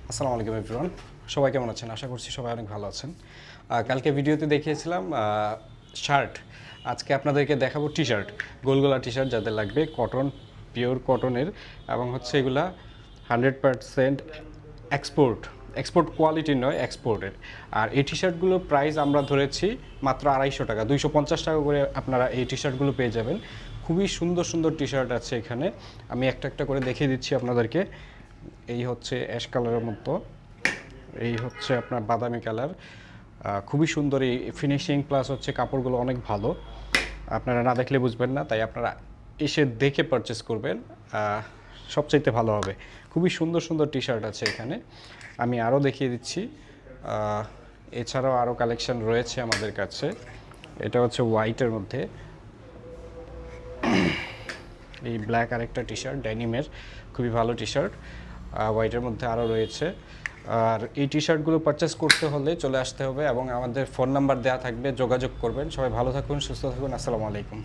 আসসালামু আলাইকুম এভরিওয়ান, সবাই কেমন আছেন? আশা করছি সবাই অনেক ভালো আছেন। কালকে ভিডিওতে দেখিয়েছিলাম শার্ট, আজকে আপনাদেরকে দেখাবো টি শার্ট, গোলগোলা টি শার্ট যাদের লাগবে, কটন, পিওর কটনের, এবং হচ্ছে এগুলা 100% এক্সপোর্ট, এক্সপোর্ট কোয়ালিটির নয়, এক্সপোর্টের। আর এই টি শার্টগুলোর প্রাইস আমরা ধরেছি মাত্র 250 টাকা, 250 টাকা করে আপনারা এই টি শার্টগুলো পেয়ে যাবেন। খুবই সুন্দর সুন্দর টি শার্ট আছে এখানে, আমি একটা একটা করে দেখিয়ে দিচ্ছি আপনাদেরকে। এই হচ্ছে অ্যাশ কালারের মতো, এই হচ্ছে আপনার বাদামি কালার, খুবই সুন্দর এই ফিনিশিং, প্লাস হচ্ছে কাপড়গুলো অনেক ভালো, আপনারা না দেখলে বুঝবেন না, তাই আপনারা এসে দেখে পারচেস করবেন, সবচাইতে ভালো হবে। খুবই সুন্দর সুন্দর টি শার্ট আছে এখানে, আমি আরও দেখিয়ে দিচ্ছি। এছাড়াও আরও কালেকশন রয়েছে আমাদের কাছে। এটা হচ্ছে হোয়াইটের মধ্যে, এই ব্ল্যাক আরেকটা টি শার্ট ড্যানিমের, খুবই ভালো টি শার্ট, হোয়াইটের মধ্যে আরও রয়েছে। আর এই টি শার্টগুলো পারচেস করতে হলে চলে আসতে হবে এবং আমাদের ফোন নাম্বার দেওয়া থাকবে, যোগাযোগ করবেন। সবাই ভালো থাকুন, সুস্থ থাকুন, আসসালামু আলাইকুম।